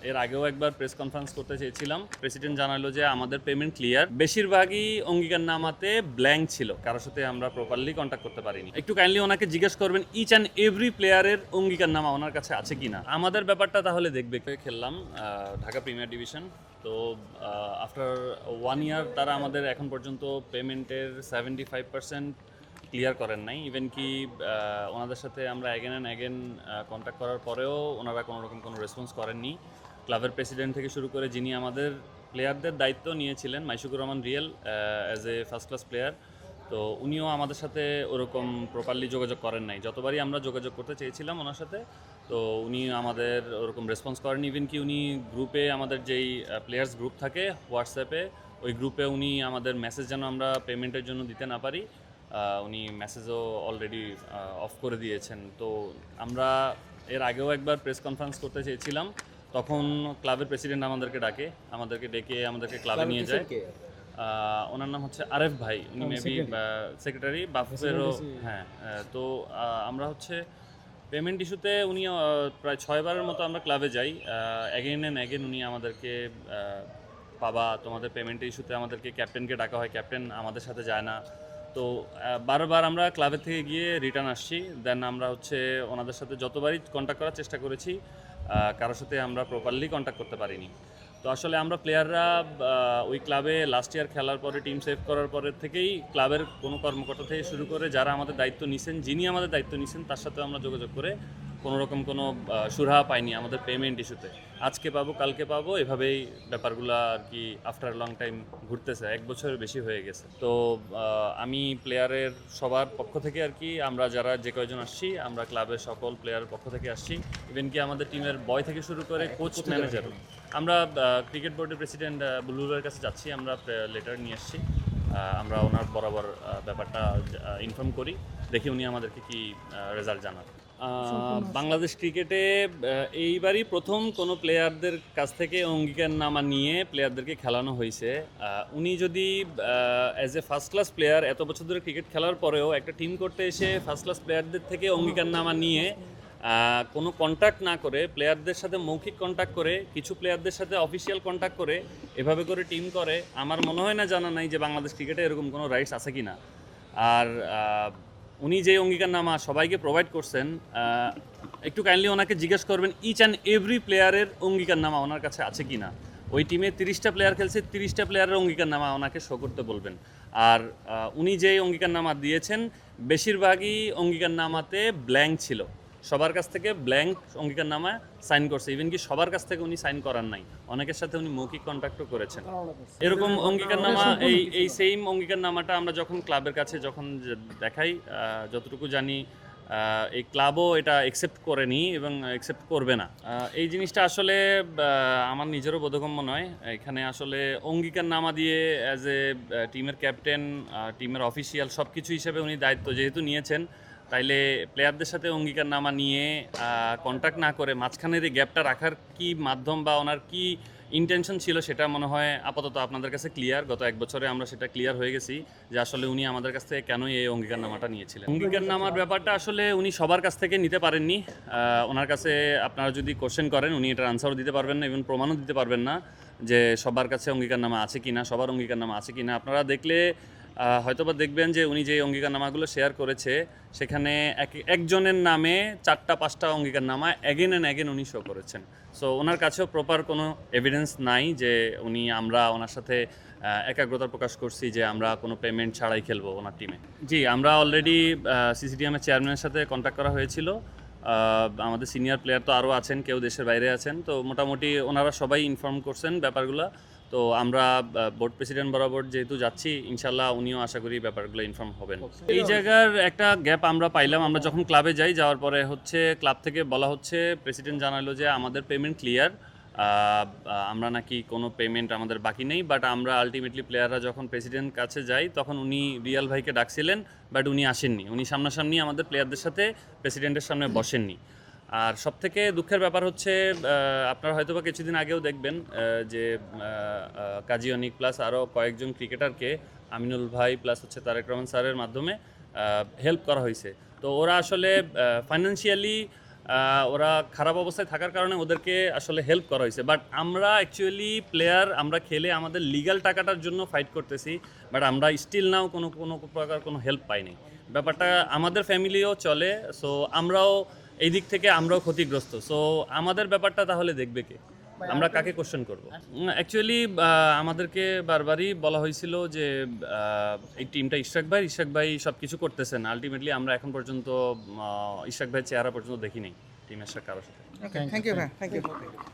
এর আগেও একবার প্রেস কনফারেন্স করতে চেয়েছিলাম, প্রেসিডেন্ট জানালো যে আমাদের পেমেন্ট ক্লিয়ার। বেশিরভাগই অঙ্গীকারনামাতে ব্ল্যাঙ্ক ছিল, কারোর সাথে আমরা প্রপারলি কন্ট্যাক্ট করতে পারিনি। একটু কাইন্ডলি ওনাকে জিজ্ঞেস করবেন ইচ অ্যান্ড এভরি প্লেয়ারের অঙ্গীকারনামা ওনার কাছে আছে কিনা। আমাদের ব্যাপারটা তাহলে দেখবে। খেললাম ঢাকা প্রিমিয়ার ডিভিশন, তো আফটার 1 ইয়ার তারা আমাদের এখন পর্যন্ত পেমেন্টের 75% ক্লিয়ার করেন নাই। ইভেন কি ওনাদের সাথে আমরা অ্যাগেন অ্যান্ড অ্যাগেন কন্ট্যাক্ট করার পরেও ওনারা কোনো রকম কোনো রেসপন্স করেননি। ক্লাবের প্রেসিডেন্ট থেকে শুরু করে যিনি আমাদের প্লেয়ারদের দায়িত্ব নিয়েছিলেন, Maishukur Rahman real as a first class player, তো উনিও আমাদের সাথে ওরকম প্রপারলি যোগাযোগ করেন নাই। যতবারই আমরা যোগাযোগ করতে চেয়েছিলাম ওনার সাথে, তো উনি আমাদের ওরকম রেসপন্স করেন। ইভেন কি উনি গ্রুপে, আমাদের যেই প্লেয়ার্স গ্রুপ থাকে হোয়াটসঅ্যাপে, ওই গ্রুপে উনি আমাদের মেসেজ যেন আমরা পেমেন্টের জন্য দিতে না পারি, উনি মেসেজও অলরেডি অফ করে দিয়েছেন। তো আমরা এর আগেও একবার প্রেস কনফারেন্স করতে চেয়েছিলাম, তখন ক্লাবের প্রেসিডেন্ট আমাদেরকে ডেকে আমাদেরকে ক্লাবে নিয়ে যায়। ওনার নাম হচ্ছে আরেফ ভাই, উনি মেবি সেক্রেটারি বাফুফেরও। হ্যাঁ, তো আমরা হচ্ছে পেমেন্ট ইস্যুতে উনি প্রায় 6 বারের মতো আমরা ক্লাবে যাই, অ্যাগেন অ্যান্ড অ্যাগেন উনি আমাদেরকে পাবা তোমাদের পেমেন্টের ইস্যুতে আমাদেরকে ক্যাপ্টেনকে ডাকা হয়, ক্যাপ্টেন আমাদের সাথে যায় না। তো বারবার আমরা ক্লাবের থেকে গিয়ে রিটার্ন আসছি। দেন আমরা হচ্ছে ওনাদের সাথে যতবারই কন্ট্যাক্ট করার চেষ্টা করেছি, কারোর সাথে আমরা প্রপারলি কন্ট্যাক্ট করতে পারিনি। তো আসলে আমরা প্লেয়াররা ওই ক্লাবে লাস্ট ইয়ার খেলার পরে, টিম সেভ করার পরে থেকেই ক্লাবের কোনো কর্মকর্তা থেকে শুরু করে যারা আমাদের দায়িত্ব নিছেন, যিনি আমাদের দায়িত্ব নিছেন, তার সাথেও আমরা যোগাযোগ করে কোনো রকম কোনো সুরাহা পাইনি আমাদের পেমেন্ট ইস্যুতে। আজকে পাবো, কালকে পাবো, এভাবেই ব্যাপারগুলো আর কি আফটার লং টাইম ঘুরতেছে। 1 বছরের বেশি হয়ে গেছে। তো আমি প্লেয়ারের সবার পক্ষ থেকে আর কি, আমরা যারা যে কয়জন আসছি, আমরা ক্লাবের সকল প্লেয়ারের পক্ষ থেকে আসছি। ইভেন কি আমাদের টিমের বয় থেকে শুরু করে কোচ, ম্যানেজারও। আমরা ক্রিকেট বোর্ডের প্রেসিডেন্ট বুলবুলের কাছে যাচ্ছি, আমরা লেটার নিয়ে আসছি। আমরা ওনার বরাবর ব্যাপারটা ইনফর্ম করি, দেখি উনি আমাদেরকে কি রেজাল্ট জানান। বাংলাদেশ ক্রিকেটে এইবারই প্রথম কোনো প্লেয়ারদের কাছ থেকে অঙ্গীকারনামা নিয়ে প্লেয়ারদেরকে খেলানো হয়েছে। উনি যদি as a first class player এত বছর ধরে ক্রিকেট খেলার পরেও একটা টিম করতে এসে ফার্স্ট ক্লাস প্লেয়ারদের থেকে অঙ্গীকারনামা নিয়ে কোনো কন্ট্যাক্ট না করে, প্লেয়ারদের সাথে মৌখিক কন্ট্যাক্ট করে, কিছু প্লেয়ারদের সাথে অফিসিয়াল কন্ট্যাক্ট করে এভাবে করে টিম করে, আমার মনে হয় না, জানা নাই যে বাংলাদেশ ক্রিকেটে এরকম কোনো রাইটস আছে কি না। আর উনি যে অঙ্গীকারনামা সবাইকে প্রোভাইড করছেন, একটু কাইন্ডলি ওনাকে জিজ্ঞেস করবেন ইচ অ্যান্ড এভরি প্লেয়ারের অঙ্গীকারনামা ওনার কাছে আছে কি না। ওই টিমে 30টা প্লেয়ার খেলছে, 30টা প্লেয়ারের অঙ্গীকারনামা ওনাকে শো করতে বলবেন। আর উনি যে অঙ্গীকারনামা দিয়েছেন, বেশিরভাগই অঙ্গীকারনামাতে ব্ল্যাঙ্ক ছিল। সবার কাছ থেকে ব্ল্যাঙ্ক অঙ্গীকারনামা সাইন করছে। ইভেন কি সবার কাছ থেকে উনি সাইন করান নাই, অনেকের সাথে উনি মৌখিক কন্ট্যাক্টও করেছেন। এরকম অঙ্গীকারনামা, এই সেম অঙ্গীকারনামাটা আমরা যখন ক্লাবের কাছে দেখাই, যতটুকু জানি এই ক্লাবও এটা অ্যাকসেপ্ট করেনি এবং অ্যাকসেপ্ট করবে না। এই জিনিসটা আসলে আমার নিজেরও বোধগম্য নয়। এখানে আসলে অঙ্গীকারনামা দিয়ে অ্যাজ এ টিমের ক্যাপ্টেন, টিমের অফিসিয়াল সব কিছু হিসেবে উনি দায়িত্ব যেহেতু নিয়েছেন, তাইলে প্লেয়ারদের সাথে অঙ্গীকারনামা নিয়ে কন্ট্যাক্ট না করে মাঝখানের এই গ্যাপটা রাখার কি মাধ্যম বা ওনার কি ইন্টেনশন ছিল, সেটা মনে হয় আপাতত আপনাদের কাছে ক্লিয়ার। গত 1 বছরে আমরা সেটা ক্লিয়ার হয়ে গেছি যে আসলে উনি আমাদের কাছ থেকে কেন এই অঙ্গীকারনামাটা নিয়েছিলেন। অঙ্গীকারনামার ব্যাপারটা আসলে উনি সবার কাছ থেকে নিতে পারেননি। ওনার কাছে আপনারা যদি কোশ্চেন করেন, উনি এটার আনসারও দিতে পারবেন না, ইভেন প্রমাণও দিতে পারবেন না যে সবার কাছে অঙ্গীকারনামা আছে কিনা, সবার অঙ্গীকারনামা আছে কিনা। আপনারা দেখলে হয়তোবা দেখবেন যে উনি যে অঙ্গীকারনামাগুলো শেয়ার করেছে, সেখানে একজনের নামে 4টা-5টা অঙ্গীকারনামা অ্যাগেন অ্যান্ড অ্যাগেন উনি শো করেছেন। সো ওনার কাছেও প্রপার কোনো এভিডেন্স নাই যে আমরা ওনার সাথে একাগ্রতা প্রকাশ করছি যে আমরা কোনো পেমেন্ট ছাড়াই খেলবো ওনার টিমে। জি, আমরা অলরেডি সিসিডিএমের চেয়ারম্যানের সাথে কন্ট্যাক্ট করা হয়েছিল। আমাদের সিনিয়র প্লেয়ার তো আরও আছেন, কেউ দেশের বাইরে আছেন, তো মোটামুটি ওনারা সবাই ইনফর্ম করছেন ব্যাপারগুলো। তো আমরা বোর্ড প্রেসিডেন্ট বরাবর যেহেতু যাচ্ছি, ইনশাল্লাহ উনিও আশা করি ব্যাপারগুলো ইনফর্ম হবেন। এই জায়গার একটা গ্যাপ আমরা পাইলাম। আমরা যখন ক্লাবে যাওয়ার পরে হচ্ছে ক্লাব থেকে বলা হচ্ছে, প্রেসিডেন্ট জানালো যে আমাদের পেমেন্ট ক্লিয়ার, আমরা নাকি কোনো পেমেন্ট আমাদের বাকি নেই। বাট আমরা আলটিমেটলি প্লেয়াররা যখন প্রেসিডেন্ট কাছে যাই, তখন উনি রিয়াল ভাইকে ডাকছিলেন, বাট উনি আসেননি। উনি সামনাসামনি আমাদের প্লেয়ারদের সাথে প্রেসিডেন্টের সামনে বসেননি। আর সবথেকে দুঃখের ব্যাপার হচ্ছে, আপনারা হয়তো বা কিছুদিন আগেও দেখবেন যে কাজী অনিক প্লাস আরও কয়েকজন ক্রিকেটারকে আমিনুল ভাই প্লাস হচ্ছে তারেক রহমান স্যারের মাধ্যমে হেল্প করা হয়েছে। তো ওরা আসলে ফাইন্যান্সিয়ালি ওরা খারাপ অবস্থায় থাকার কারণে ওদেরকে আসলে হেল্প করা হয়েছে, বাট আমরা অ্যাকচুয়ালি প্লেয়ার, আমরা খেলে আমাদের লিগ্যাল টাকাটার জন্য ফাইট করতেছি, বাট আমরা স্টিল নাও কোনো কোনো প্রকার কোনো হেল্প পাইনি। ব্যাপারটা আমাদের ফ্যামিলিও চলে, সো আমরাও এই দিক থেকে আমরাও ক্ষতিগ্রস্ত। সো আমাদের ব্যাপারটা তাহলে দেখবে কে, আমরা কাকে কোশ্চেন করব? অ্যাকচুয়ালি আমাদেরকে বারবারই বলা হয়েছিল যে এই টিমটা ইশরাক ভাই সব কিছু করতেছেন, আলটিমেটলি আমরা এখন পর্যন্ত ইশরাক ভাইয়ের চেহারা পর্যন্ত দেখিনি টিমের সাথে কারোর সাথে। ওকে, থ্যাংক ইউ ভাই, থ্যাংক ইউ।